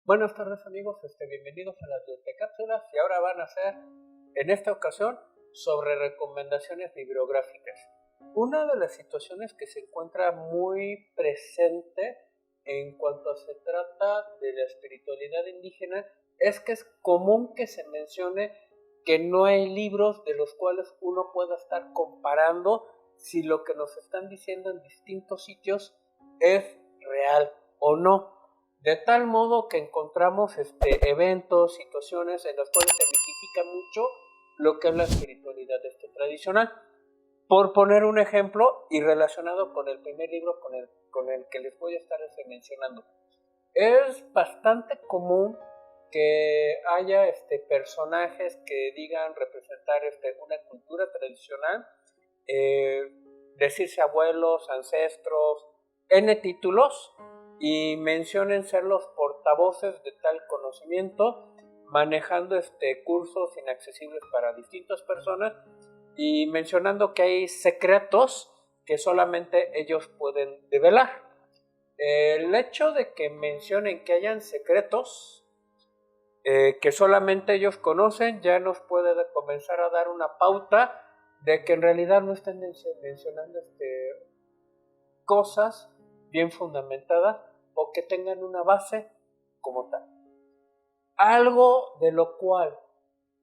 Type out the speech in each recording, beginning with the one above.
Buenas tardes amigos, bienvenidos a las Bibliotecápsulas y ahora van a ser, en esta ocasión, sobre recomendaciones bibliográficas. Una de las situaciones que se encuentra muy presente en cuanto se trata de la espiritualidad indígena es que es común que se mencione que no hay libros de los cuales uno pueda estar comparando si lo que nos están diciendo en distintos sitios es real o no. De tal modo que encontramos eventos, situaciones en las cuales se mitifica mucho lo que es la espiritualidad tradicional. Por poner un ejemplo y relacionado con el primer libro con el que les voy a estar mencionando. Es bastante común que haya personajes que digan representar una cultura tradicional, decirse abuelos, ancestros, N títulos, y mencionen ser los portavoces de tal conocimiento, manejando cursos inaccesibles para distintas personas y mencionando que hay secretos que solamente ellos pueden develar. El hecho de que mencionen que hayan secretos que solamente ellos conocen ya nos puede comenzar a dar una pauta de que en realidad no estén mencionando cosas bien fundamentadas o que tengan una base como tal. Algo de lo cual,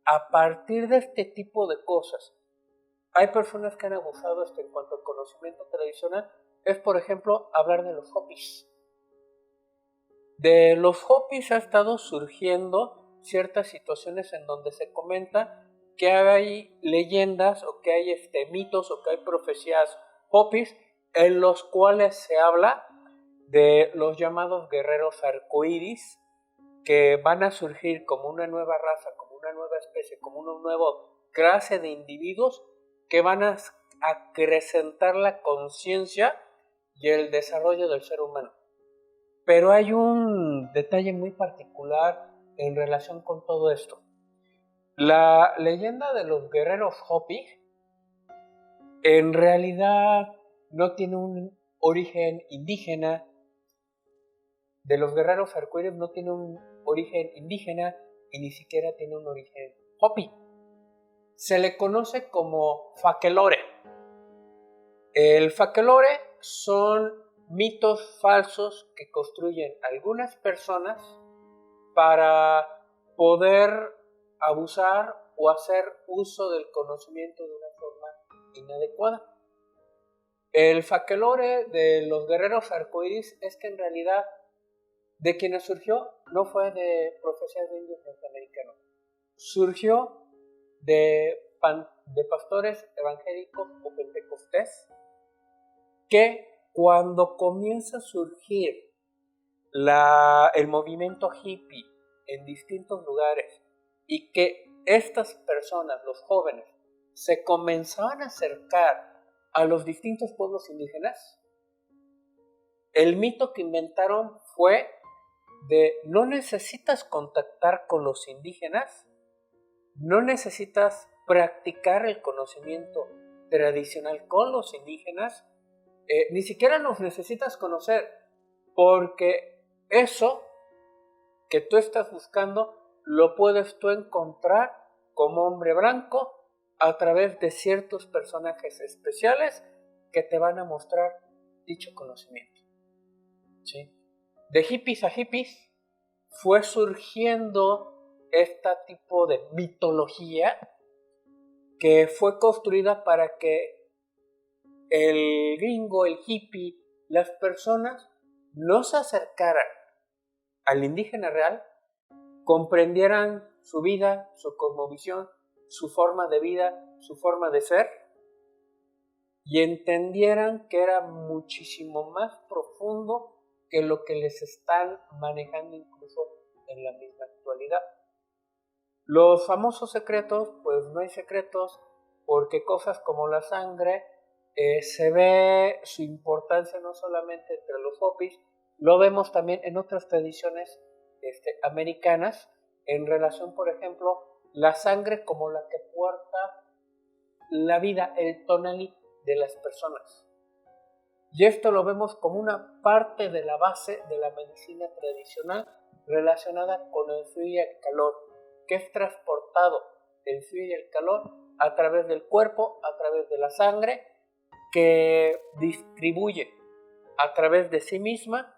a partir de este tipo de cosas, hay personas que han abusado en cuanto al conocimiento tradicional, es por ejemplo hablar de los Hopis. De los Hopis ha estado surgiendo ciertas situaciones en donde se comenta que hay leyendas o que hay mitos o que hay profecías Hopis en los cuales se habla de los llamados guerreros arcoíris que van a surgir como una nueva raza, como una nueva especie, como una nueva clase de individuos que van a acrecentar la conciencia y el desarrollo del ser humano. Pero hay un detalle muy particular en relación con todo esto. La leyenda de los guerreros Hopi en realidad no tiene un origen indígena. De los guerreros arcoíris no tiene un origen indígena y ni siquiera tiene un origen Hopi. Se le conoce como Fakelore. El Fakelore son mitos falsos que construyen algunas personas para poder abusar o hacer uso del conocimiento de una forma inadecuada. El Fakelore de los guerreros arcoíris es que en realidad de quienes surgió no fue de profecías de indios norteamericanos, surgió de pastores evangélicos o pentecostés que cuando comienza a surgir el movimiento hippie en distintos lugares y que estas personas, los jóvenes, se comenzaban a acercar a los distintos pueblos indígenas, el mito que inventaron fue de no necesitas contactar con los indígenas, no necesitas practicar el conocimiento tradicional con los indígenas, ni siquiera los necesitas conocer, porque eso que tú estás buscando lo puedes tú encontrar como hombre blanco a través de ciertos personajes especiales que te van a mostrar dicho conocimiento. ¿Sí? De hippies a hippies fue surgiendo este tipo de mitología que fue construida para que el gringo, el hippie, las personas no se acercaran al indígena real, comprendieran su vida, su cosmovisión, su forma de vida, su forma de ser, y entendieran que era muchísimo más profundo que lo que les están manejando incluso en la misma actualidad. Los famosos secretos, pues no hay secretos, porque cosas como la sangre, se ve su importancia no solamente entre los Hopis, lo vemos también en otras tradiciones americanas, en relación, por ejemplo, la sangre como la que porta la vida, el tonali de las personas. Y esto lo vemos como una parte de la base de la medicina tradicional, relacionada con el frío y el calor, que es transportado el frío y el calor a través del cuerpo, a través de la sangre, que distribuye a través de sí misma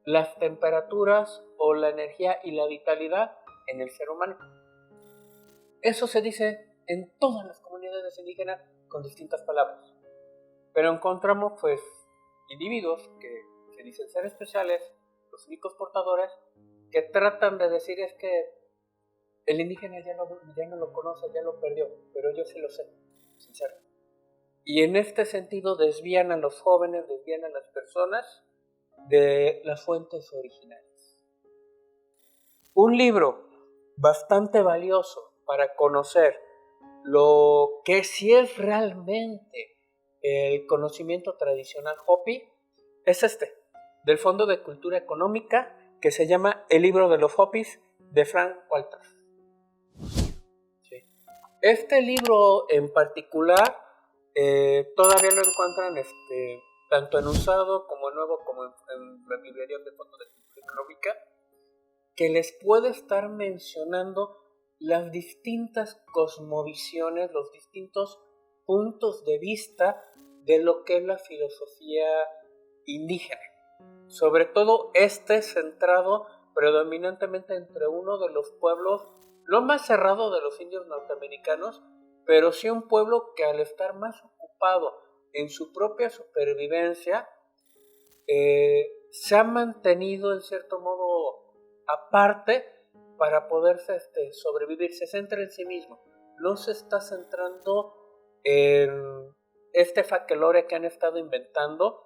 las temperaturas o la energía y la vitalidad en el ser humano. Eso se dice en todas las comunidades indígenas con distintas palabras. Pero encontramos pues individuos que se dicen ser especiales, los únicos portadores, que tratan de decir es que el indígena ya no lo conoce, ya lo perdió, pero yo sí lo sé, sincero. Y en este sentido desvían a los jóvenes, desvían a las personas de las fuentes originales. Un libro bastante valioso para conocer lo que sí es realmente el conocimiento tradicional Hopi es del Fondo de Cultura Económica, que se llama El libro de los Hopis, de Frank Walter. Sí. Este libro en particular todavía lo encuentran tanto en usado como en nuevo, como en las librerías del Fondo de Cultura Económica, que les puede estar mencionando las distintas cosmovisiones, los distintos puntos de vista de lo que es la filosofía indígena. Sobre todo centrado predominantemente entre uno de los pueblos, no más cerrado de los indios norteamericanos, pero sí un pueblo que al estar más ocupado en su propia supervivencia, se ha mantenido en cierto modo aparte para poderse sobrevivir. Se centra en sí mismo, no se está centrando en este fakelore que han estado inventando,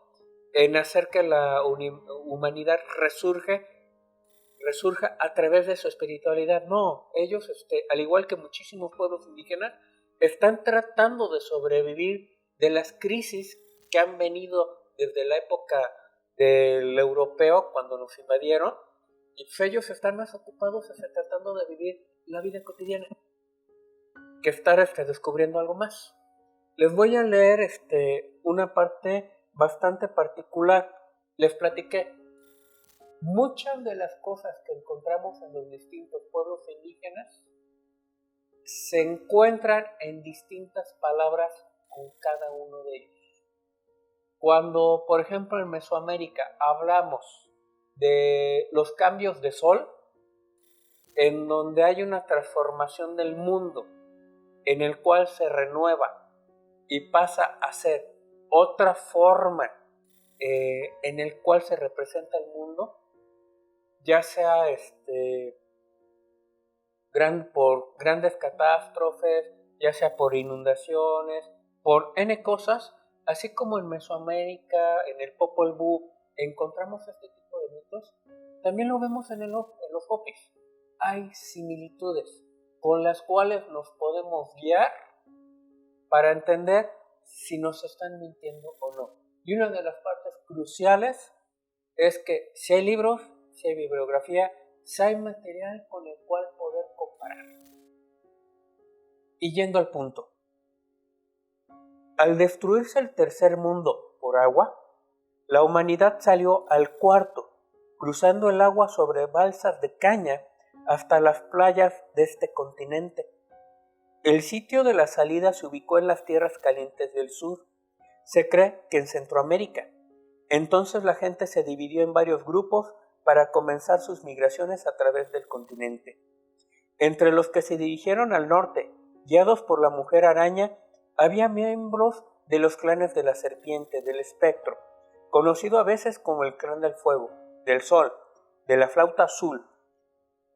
en hacer que la humanidad resurja a través de su espiritualidad. No, ellos, al igual que muchísimos pueblos indígenas, están tratando de sobrevivir de las crisis que han venido desde la época del europeo, cuando nos invadieron, y pues ellos están más ocupados tratando de vivir la vida cotidiana que estar descubriendo algo más. Les voy a leer una parte bastante particular. Les platiqué muchas de las cosas que encontramos en los distintos pueblos indígenas se encuentran en distintas palabras con cada uno de ellos. Cuando, por ejemplo, en Mesoamérica hablamos de los cambios de sol, en donde hay una transformación del mundo, en el cual se renueva y pasa a ser otra forma en el cual se representa el mundo, ya sea por grandes catástrofes, ya sea por inundaciones, por N cosas, así como en Mesoamérica, en el Popol Vuh, encontramos este tipo de mitos, también lo vemos en los Hopis. Hay similitudes con las cuales nos podemos guiar para entender si nos están mintiendo o no. Y una de las partes cruciales es que si hay libros, si hay bibliografía, si hay material con el cual poder comparar. Y yendo al punto, al destruirse el tercer mundo por agua, la humanidad salió al cuarto, cruzando el agua sobre balsas de caña hasta las playas de este continente. El sitio de la salida se ubicó en las tierras calientes del sur. Se cree que en Centroamérica. Entonces la gente se dividió en varios grupos para comenzar sus migraciones a través del continente. Entre los que se dirigieron al norte, guiados por la mujer araña, había miembros de los clanes de la serpiente, del espectro, conocido a veces como el clan del fuego, del sol, de la flauta azul.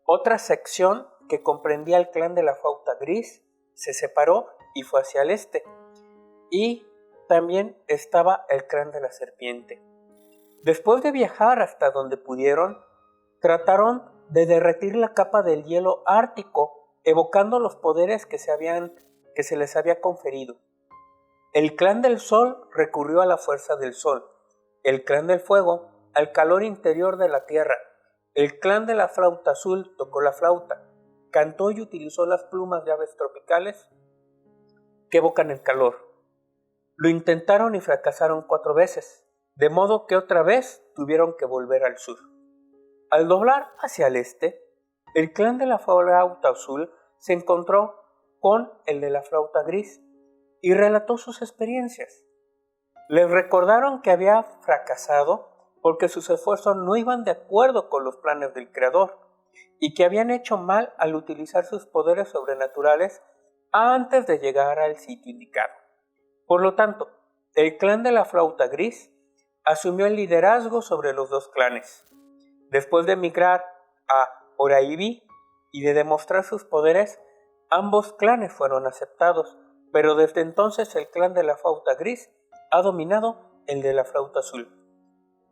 Otra sección, que comprendía el clan de la flauta gris, se separó y fue hacia el este. Y también estaba el clan de la serpiente. Después de viajar hasta donde pudieron, trataron de derretir la capa del hielo ártico, evocando los poderes que se les había conferido. El clan del sol recurrió a la fuerza del sol, el clan del fuego al calor interior de la tierra, el clan de la flauta azul tocó la flauta, cantó y utilizó las plumas de aves tropicales que evocan el calor. Lo intentaron y fracasaron 4 veces, de modo que otra vez tuvieron que volver al sur. Al doblar hacia el este, el clan de la flauta azul se encontró con el de la flauta gris y relató sus experiencias. Les recordaron que había fracasado porque sus esfuerzos no iban de acuerdo con los planes del creador y que habían hecho mal al utilizar sus poderes sobrenaturales antes de llegar al sitio indicado. Por lo tanto, el clan de la flauta gris asumió el liderazgo sobre los dos clanes. Después de emigrar a Oraibi y de demostrar sus poderes, ambos clanes fueron aceptados, pero desde entonces el clan de la flauta gris ha dominado el de la flauta azul.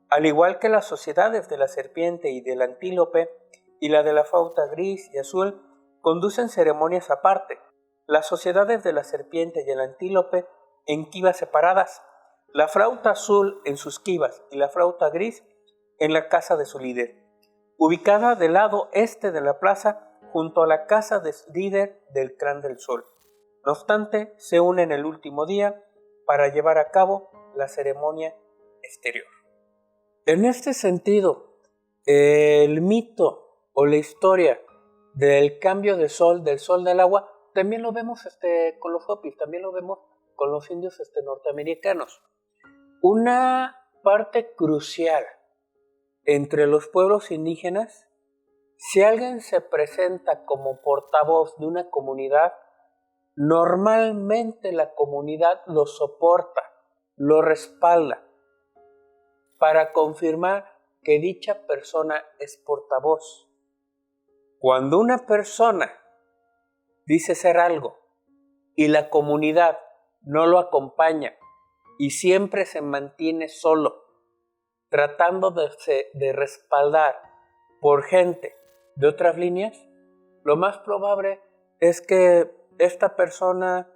Al igual que las sociedades de la serpiente y del antílope y la de la flauta gris y azul conducen ceremonias aparte, las sociedades de la serpiente y el antílope en quivas separadas, la flauta azul en sus quivas y la flauta gris en la casa de su líder, ubicada del lado este de la plaza junto a la casa del líder del clan del sol. No obstante, se unen el último día para llevar a cabo la ceremonia exterior. En este sentido, el mito o la historia del cambio de sol, del sol del agua, también lo vemos con los Hopis, también lo vemos con los indios norteamericanos. Una parte crucial entre los pueblos indígenas, si alguien se presenta como portavoz de una comunidad, normalmente la comunidad lo soporta, lo respalda, para confirmar que dicha persona es portavoz. Cuando una persona dice ser algo y la comunidad no lo acompaña y siempre se mantiene solo, tratando de respaldar por gente de otras líneas, lo más probable es que esta persona,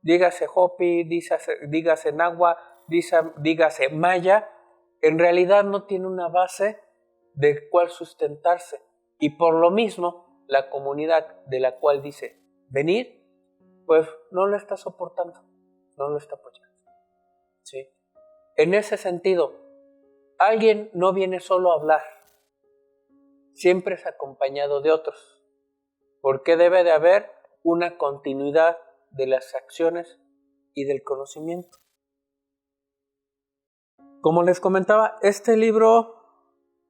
dígase Hopi, dígase Nahua, dígase Maya, en realidad no tiene una base de cual sustentarse. Y por lo mismo, la comunidad de la cual dice venir, pues no lo está soportando, no lo está apoyando. ¿Sí? En ese sentido, alguien no viene solo a hablar, siempre es acompañado de otros, porque debe de haber una continuidad de las acciones y del conocimiento. Como les comentaba, este libro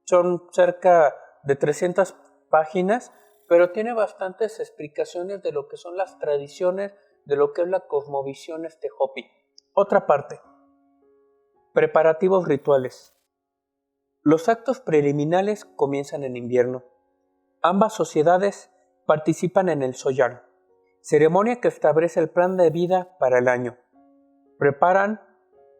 son cerca de 300 páginas, pero tiene bastantes explicaciones de lo que son las tradiciones, de lo que es la cosmovisión Hopi. Otra parte, preparativos rituales. Los actos preliminares comienzan en invierno. Ambas sociedades participan en el Soyang, ceremonia que establece el plan de vida para el año. Preparan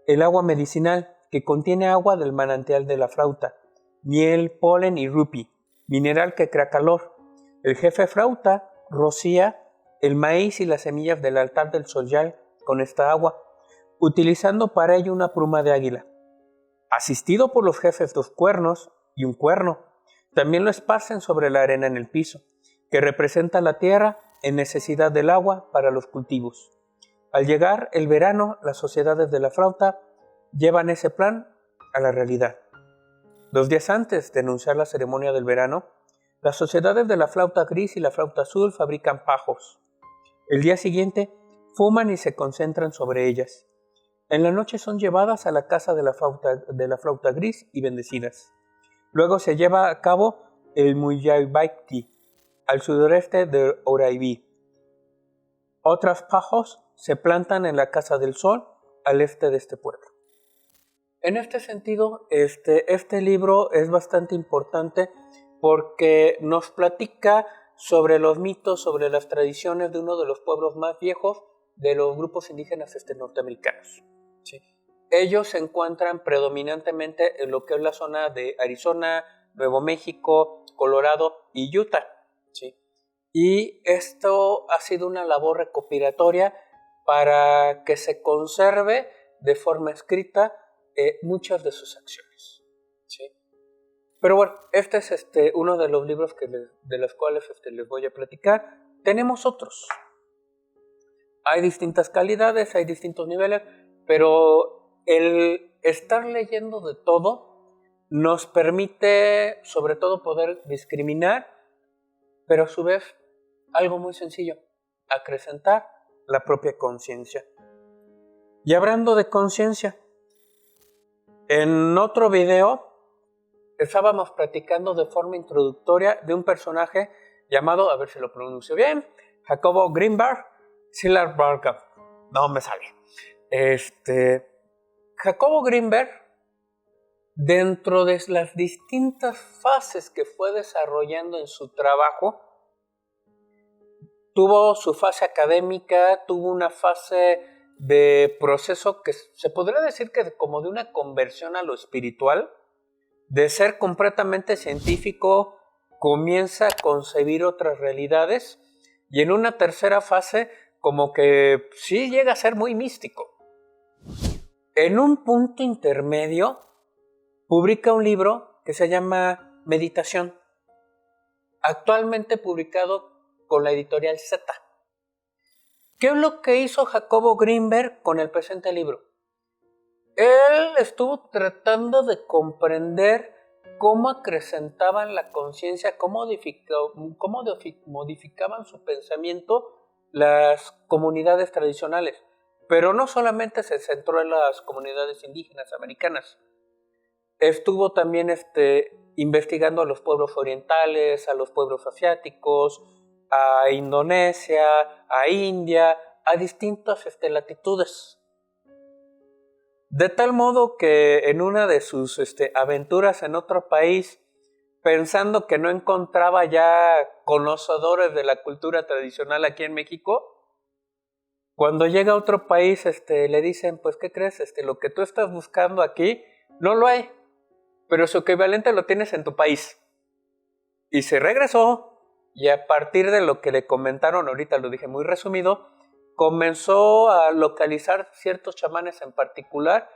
el agua medicinal, que contiene agua del manantial de la flauta, miel, polen y rupi, mineral que crea calor. El jefe flauta rocía el maíz y las semillas del altar del Soyang con esta agua, utilizando para ello una pluma de águila. Asistido por los jefes 2 cuernos y un cuerno, también lo esparcen sobre la arena en el piso, que representa la tierra en necesidad del agua para los cultivos. Al llegar el verano, las sociedades de la flauta llevan ese plan a la realidad. 2 días antes de anunciar la ceremonia del verano, las sociedades de la flauta gris y la flauta azul fabrican pajos. El día siguiente, fuman y se concentran sobre ellas. En la noche son llevadas a la casa de la flauta gris y bendecidas. Luego se lleva a cabo el Muyaybakti, al sudoeste de Oraibi. Otros pajos se plantan en la Casa del Sol, al este de este pueblo. En este sentido, este libro es bastante importante porque nos platica sobre los mitos, sobre las tradiciones de uno de los pueblos más viejos de los grupos indígenas norteamericanos. ¿Sí? Ellos se encuentran predominantemente en lo que es la zona de Arizona, Nuevo México, Colorado y Utah. ¿Sí? Y esto ha sido una labor recopilatoria para que se conserve de forma escrita muchas de sus acciones. ¿Sí? Pero bueno, este es uno de los libros de los cuales les voy a platicar. Tenemos otros. Hay distintas calidades, hay distintos niveles, pero el estar leyendo de todo nos permite sobre todo poder discriminar, pero a su vez algo muy sencillo, acrecentar la propia conciencia. Y hablando de conciencia, en otro video estábamos platicando de forma introductoria de un personaje llamado, a ver si lo pronuncio bien, Jacobo Grinberg, Szilard Barkov. No me sale. Jacobo Grinberg, dentro de las distintas fases que fue desarrollando en su trabajo, tuvo su fase académica, tuvo una fase de proceso que se podría decir que como de una conversión a lo espiritual, de ser completamente científico, comienza a concebir otras realidades, y en una tercera fase como que sí llega a ser muy místico. En un punto intermedio publica un libro que se llama Meditación, actualmente publicado con la editorial Z. ¿Qué es lo que hizo Jacobo Grinberg con el presente libro? Él estuvo tratando de comprender cómo acrecentaban la conciencia, cómo modificaban su pensamiento las comunidades tradicionales. Pero no solamente se centró en las comunidades indígenas americanas. Estuvo también investigando a los pueblos orientales, a los pueblos asiáticos, a Indonesia, a India, a distintas latitudes. De tal modo que en una de sus aventuras en otro país, pensando que no encontraba ya conocedores de la cultura tradicional aquí en México, cuando llega a otro país le dicen, pues ¿qué crees? Lo que tú estás buscando aquí no lo hay, pero su equivalente lo tienes en tu país. Y se regresó, y a partir de lo que le comentaron, ahorita lo dije muy resumido, comenzó a localizar ciertos chamanes en particular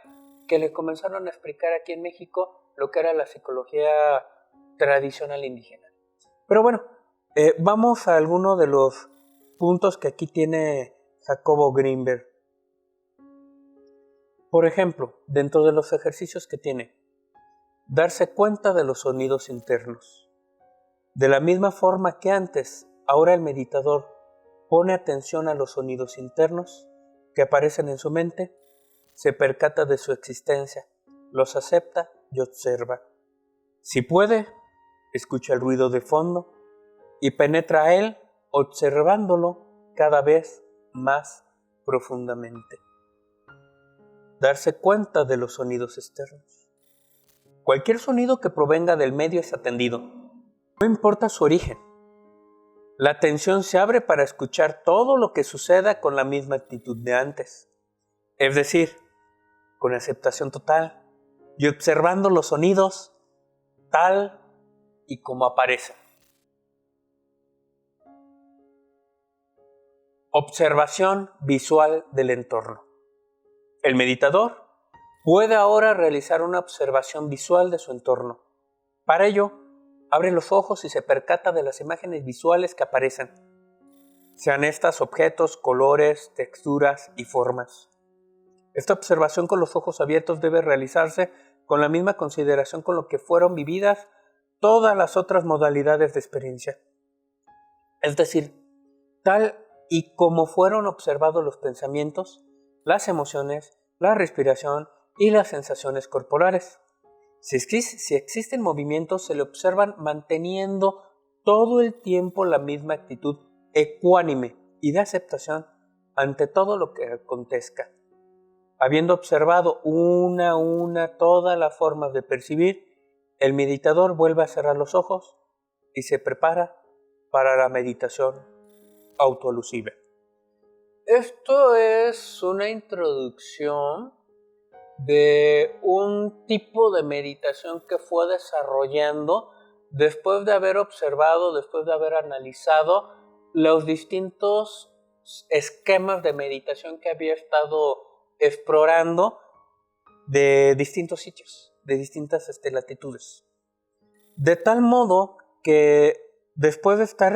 que le comenzaron a explicar aquí en México lo que era la psicología tradicional indígena. Pero bueno, vamos a alguno de los puntos que aquí tiene Jacobo Grinberg. Por ejemplo, dentro de los ejercicios que tiene, darse cuenta de los sonidos internos. De la misma forma que antes, ahora el meditador pone atención a los sonidos internos que aparecen en su mente, se percata de su existencia, los acepta y observa. Si puede, escucha el ruido de fondo y penetra a él observándolo cada vez más profundamente. Darse cuenta de los sonidos externos. Cualquier sonido que provenga del medio es atendido, no importa su origen. La atención se abre para escuchar todo lo que suceda con la misma actitud de antes, es decir, con aceptación total y observando los sonidos tal y como aparecen. Observación visual del entorno. El meditador puede ahora realizar una observación visual de su entorno. Para ello, abre los ojos y se percata de las imágenes visuales que aparecen, sean estas objetos, colores, texturas y formas. Esta observación con los ojos abiertos debe realizarse con la misma consideración con lo que fueron vividas todas las otras modalidades de experiencia. Es decir, tal y como fueron observados los pensamientos, las emociones, la respiración y las sensaciones corporales. Si existen movimientos, se le observan manteniendo todo el tiempo la misma actitud ecuánime y de aceptación ante todo lo que acontezca. Habiendo observado una a una todas las formas de percibir, el meditador vuelve a cerrar los ojos y se prepara para la meditación autoalusiva. Esto es una introducción de un tipo de meditación que fue desarrollando después de haber observado, después de haber analizado los distintos esquemas de meditación que había estado explorando de distintos sitios, de distintas latitudes. De tal modo que después de estar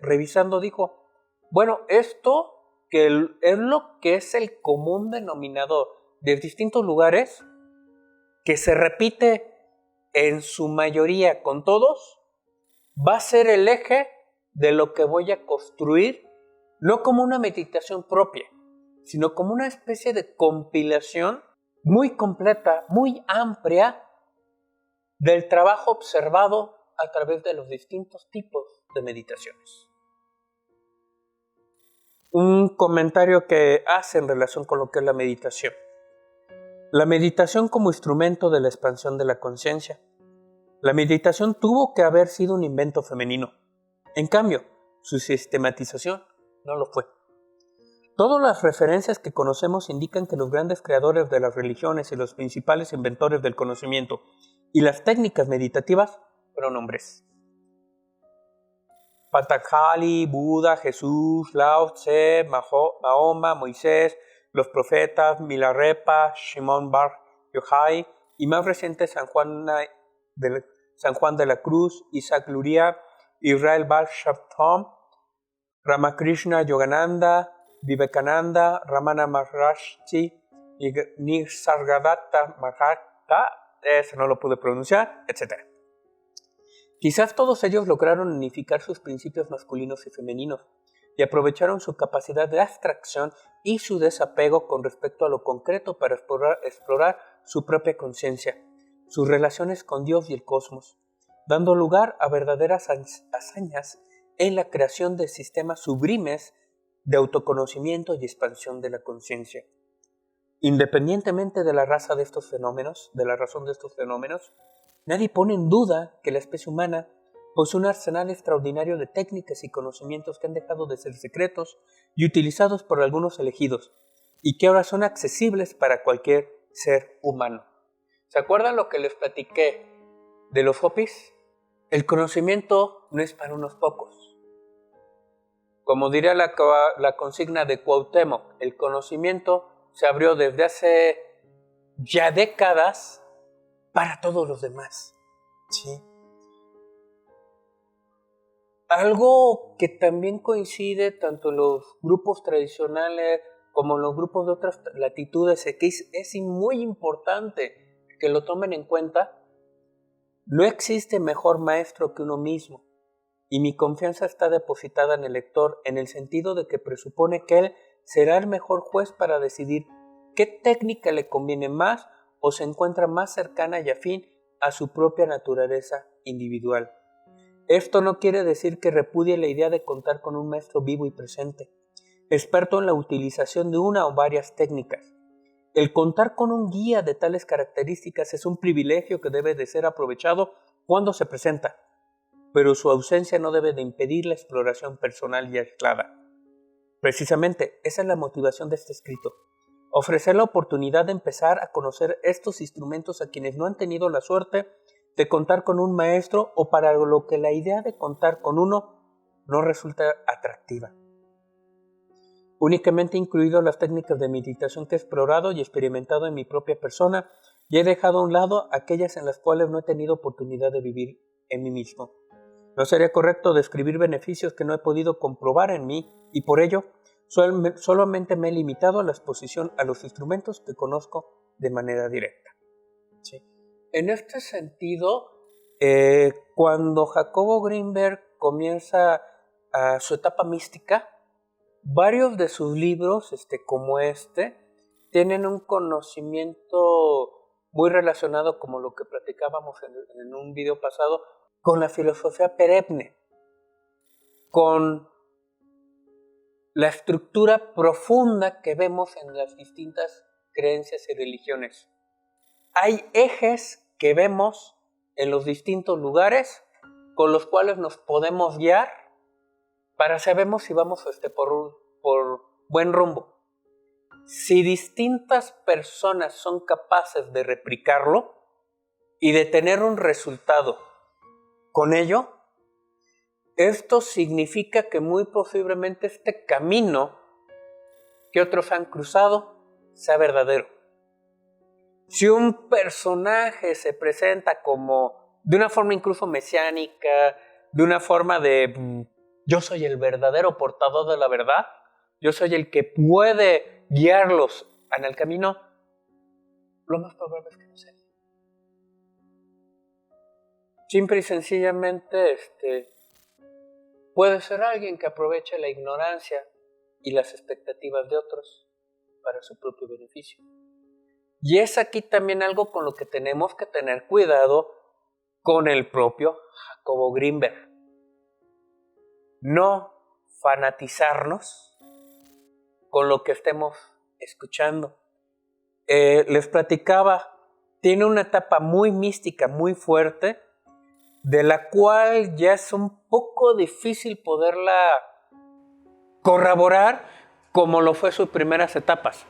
revisando dijo, bueno, esto que es lo que es el común denominador de distintos lugares, que se repite en su mayoría con todos, va a ser el eje de lo que voy a construir, no como una meditación propia, sino como una especie de compilación muy completa, muy amplia del trabajo observado a través de los distintos tipos de meditaciones. Un comentario que hace en relación con lo que es la meditación. La meditación como instrumento de la expansión de la conciencia. La meditación tuvo que haber sido un invento femenino. En cambio, su sistematización no lo fue. Todas las referencias que conocemos indican que los grandes creadores de las religiones y los principales inventores del conocimiento y las técnicas meditativas fueron hombres. Patanjali, Buda, Jesús, Lao Tse, Mahoma, Moisés, los profetas, Milarepa, Shimon Bar Yochai y más reciente San Juan de la Cruz, Isaac Luria, Israel Bar Shabtom, Ramakrishna Yogananda, Vivekananda, Ramana Maharshi, Nisargadatta Mahatma, ese no lo pude pronunciar, etc. Quizás todos ellos lograron unificar sus principios masculinos y femeninos y aprovecharon su capacidad de abstracción y su desapego con respecto a lo concreto para explorar su propia conciencia, sus relaciones con Dios y el cosmos, dando lugar a verdaderas hazañas en la creación de sistemas sublimes de autoconocimiento y expansión de la conciencia. Independientemente de la razón de estos fenómenos, nadie pone en duda que la especie humana posee un arsenal extraordinario de técnicas y conocimientos que han dejado de ser secretos y utilizados por algunos elegidos, y que ahora son accesibles para cualquier ser humano. ¿Se acuerdan lo que les platiqué de los Hopis? El conocimiento no es para unos pocos. Como diría la consigna de Cuauhtémoc, el conocimiento se abrió desde hace ya décadas para todos los demás. ¿Sí? Algo que también coincide tanto en los grupos tradicionales como en los grupos de otras latitudes, que es muy importante que lo tomen en cuenta. No existe mejor maestro que uno mismo, y mi confianza está depositada en el lector en el sentido de que presupone que él será el mejor juez para decidir qué técnica le conviene más o se encuentra más cercana y afín a su propia naturaleza individual. Esto no quiere decir que repudie la idea de contar con un maestro vivo y presente, experto en la utilización de una o varias técnicas. El contar con un guía de tales características es un privilegio que debe de ser aprovechado cuando se presenta, pero su ausencia no debe de impedir la exploración personal y aislada. Precisamente, esa es la motivación de este escrito. Ofrecer la oportunidad de empezar a conocer estos instrumentos a quienes no han tenido la suerte de contar con un maestro o para lo que la idea de contar con uno no resulta atractiva. Únicamente he incluido las técnicas de meditación que he explorado y experimentado en mi propia persona y he dejado a un lado aquellas en las cuales no he tenido oportunidad de vivir en mí mismo. No sería correcto describir beneficios que no he podido comprobar en mí y por ello solamente me he limitado a la exposición a los instrumentos que conozco de manera directa. ¿Sí? En este sentido, cuando Jacobo Greenberg comienza su etapa mística, varios de sus libros, como tienen un conocimiento muy relacionado, como lo que platicábamos en un video pasado, con la filosofía perenne, con la estructura profunda que vemos en las distintas creencias y religiones. Hay ejes que vemos en los distintos lugares con los cuales nos podemos guiar para saber si vamos por buen rumbo. Si distintas personas son capaces de replicarlo y de tener un resultado con ello, esto significa que muy posiblemente este camino que otros han cruzado sea verdadero. Si un personaje se presenta como de una forma incluso mesiánica, de una forma de yo soy el verdadero portador de la verdad, yo soy el que puede guiarlos en el camino, lo más probable es que no sea. Simple y sencillamente puede ser alguien que aproveche la ignorancia y las expectativas de otros para su propio beneficio. Y es aquí también algo con lo que tenemos que tener cuidado con el propio Jacobo Grinberg. No fanatizarnos con lo que estemos escuchando. Les platicaba, tiene una etapa muy mística, muy fuerte, de la cual ya es un poco difícil poderla corroborar como lo fue sus primeras etapas.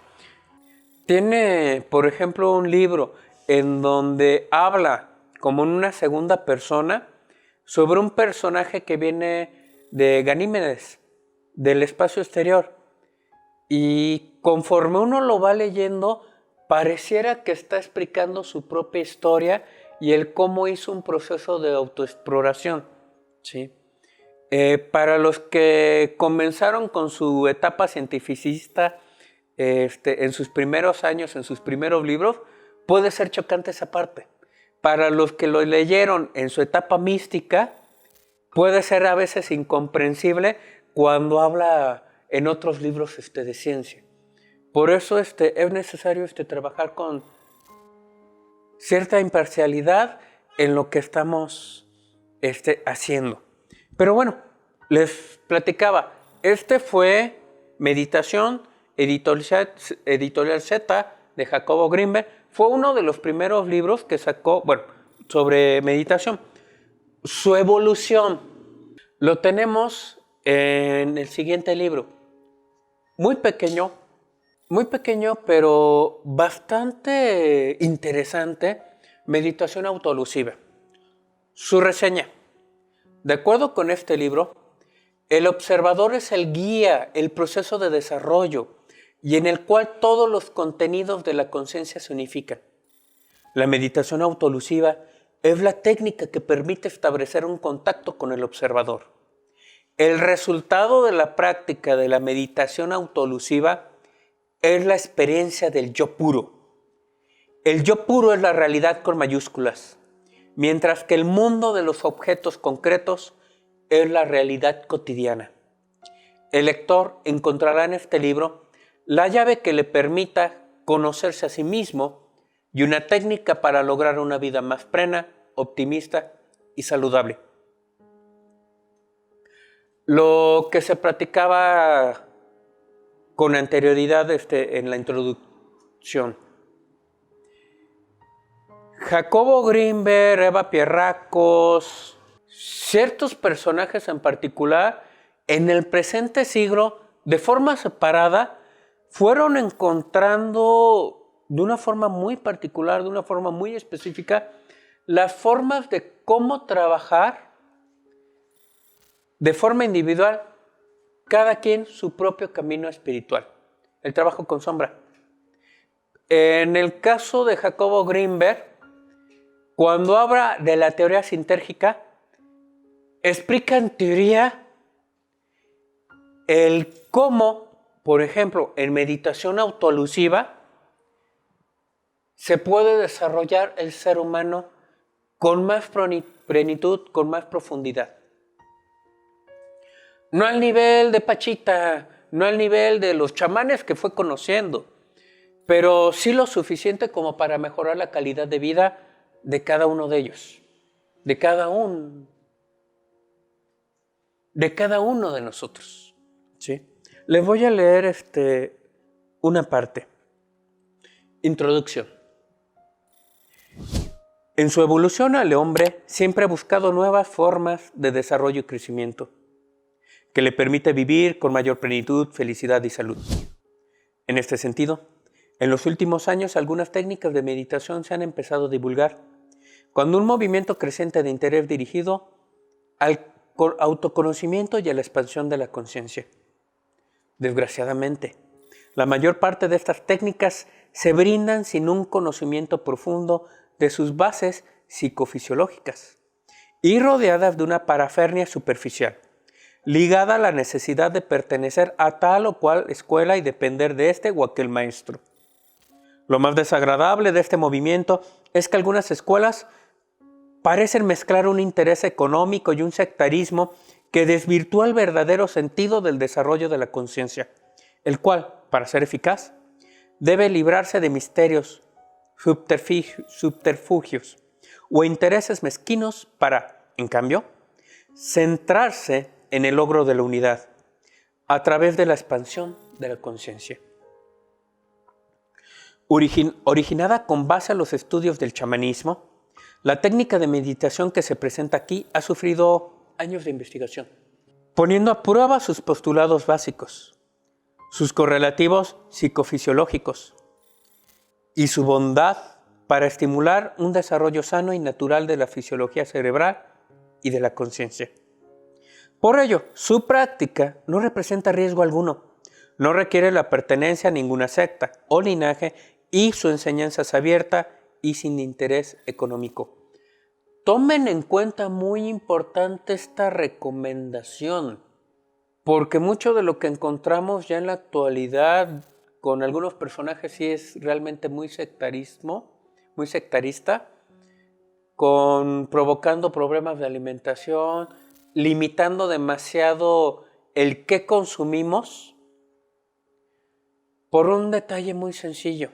Tiene, por ejemplo, un libro en donde habla como en una segunda persona sobre un personaje que viene de Ganímedes, del espacio exterior. Y conforme uno lo va leyendo, pareciera que está explicando su propia historia y el cómo hizo un proceso de autoexploración, ¿sí? Para los que comenzaron con su etapa cientificista en sus primeros años, en sus primeros libros, puede ser chocante esa parte. Para los que lo leyeron en su etapa mística, puede ser a veces incomprensible cuando habla en otros libros de ciencia. Por eso es necesario trabajar con cierta imparcialidad en lo que estamos haciendo. Pero bueno, les platicaba, fue Meditación, Editorial Z de Jacobo Grinberg. Fue uno de los primeros libros que sacó, sobre meditación. Su evolución lo tenemos en el siguiente libro. Muy pequeño, pero bastante interesante, Meditación autoalusiva. Su reseña. De acuerdo con este libro, el observador es el guía, el proceso de desarrollo, y en el cual todos los contenidos de la conciencia se unifican. La meditación autoalusiva es la técnica que permite establecer un contacto con el observador. El resultado de la práctica de la meditación autoalusiva es la experiencia del yo puro. El yo puro es la realidad con mayúsculas, mientras que el mundo de los objetos concretos es la realidad cotidiana. El lector encontrará en este libro la llave que le permita conocerse a sí mismo y una técnica para lograr una vida más plena, optimista y saludable. Lo que se practicaba con anterioridad en la introducción. Jacobo Grinberg, Eva Pierracos, ciertos personajes en particular, en el presente siglo, de forma separada, fueron encontrando de una forma muy particular, de una forma muy específica, las formas de cómo trabajar de forma individual, cada quien su propio camino espiritual. El trabajo con sombra. En el caso de Jacobo Grinberg, cuando habla de la teoría sintérgica, explica en teoría el cómo, por ejemplo, en meditación autoalusiva, se puede desarrollar el ser humano con más plenitud, con más profundidad. No al nivel de Pachita, no al nivel de los chamanes que fue conociendo, pero sí lo suficiente como para mejorar la calidad de vida de cada uno de ellos, de cada uno de nosotros, ¿sí? Les voy a leer una parte. Introducción. En su evolución, el hombre siempre ha buscado nuevas formas de desarrollo y crecimiento que le permite vivir con mayor plenitud, felicidad y salud. En este sentido, en los últimos años algunas técnicas de meditación se han empezado a divulgar, con un movimiento creciente de interés dirigido al autoconocimiento y a la expansión de la conciencia. Desgraciadamente, la mayor parte de estas técnicas se brindan sin un conocimiento profundo de sus bases psicofisiológicas y rodeadas de una parafernia superficial, ligada a la necesidad de pertenecer a tal o cual escuela y depender de este o aquel maestro. Lo más desagradable de este movimiento es que algunas escuelas parecen mezclar un interés económico y un sectarismo que desvirtúa el verdadero sentido del desarrollo de la conciencia, el cual, para ser eficaz, debe librarse de misterios, subterfugios o intereses mezquinos para, en cambio, centrarse en el logro de la unidad a través de la expansión de la conciencia. Originada con base a los estudios del chamanismo, la técnica de meditación que se presenta aquí ha sufrido años de investigación, poniendo a prueba sus postulados básicos, sus correlativos psicofisiológicos y su bondad para estimular un desarrollo sano y natural de la fisiología cerebral y de la conciencia. Por ello, su práctica no representa riesgo alguno, no requiere la pertenencia a ninguna secta o linaje y su enseñanza es abierta y sin interés económico. Tomen en cuenta muy importante esta recomendación, porque mucho de lo que encontramos ya en la actualidad con algunos personajes sí es realmente muy sectarista, provocando problemas de alimentación, limitando demasiado el qué consumimos por un detalle muy sencillo,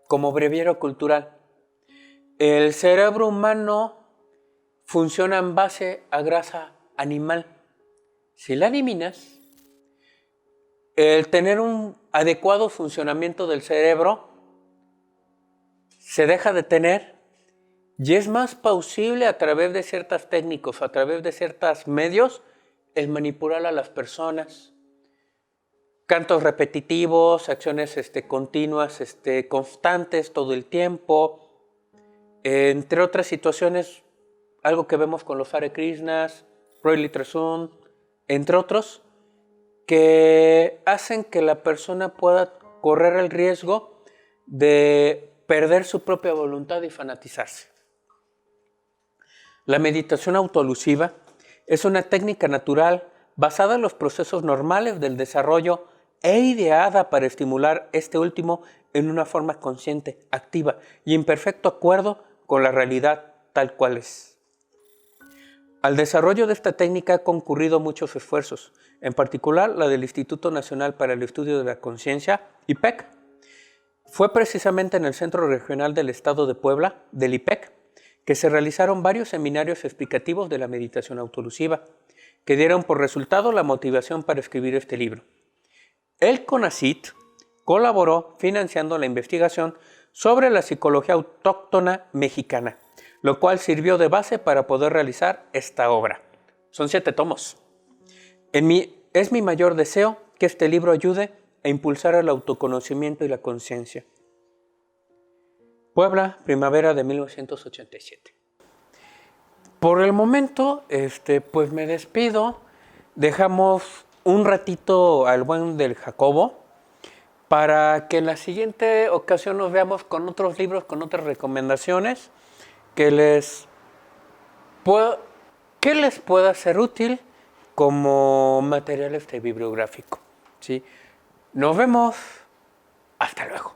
como breviario cultural. El cerebro humano funciona en base a grasa animal. Si la eliminas, el tener un adecuado funcionamiento del cerebro se deja de tener y es más plausible a través de ciertas técnicas, a través de ciertos medios, el manipular a las personas. Cantos repetitivos, acciones continuas, constantes todo el tiempo, entre otras situaciones, algo que vemos con los Hare Krishnas, Roy Littrezun, entre otros, que hacen que la persona pueda correr el riesgo de perder su propia voluntad y fanatizarse. La meditación autoalusiva es una técnica natural basada en los procesos normales del desarrollo e ideada para estimular este último en una forma consciente, activa y en perfecto acuerdo con la realidad tal cual es. Al desarrollo de esta técnica han concurrido muchos esfuerzos, en particular la del Instituto Nacional para el Estudio de la Conciencia, IPEC. Fue precisamente en el Centro Regional del Estado de Puebla, del IPEC, que se realizaron varios seminarios explicativos de la meditación autoalusiva, que dieron por resultado la motivación para escribir este libro. El CONACYT colaboró financiando la investigación sobre la psicología autóctona mexicana, lo cual sirvió de base para poder realizar esta obra. Son 7 tomos. Es mi mayor deseo que este libro ayude a impulsar el autoconocimiento y la conciencia. Puebla, primavera de 1987. Por el momento, pues me despido. Dejamos un ratito al buen del Jacobo para que en la siguiente ocasión nos veamos con otros libros, con otras recomendaciones que les pueda ser útil como material bibliográfico, ¿sí? Nos vemos. Hasta luego.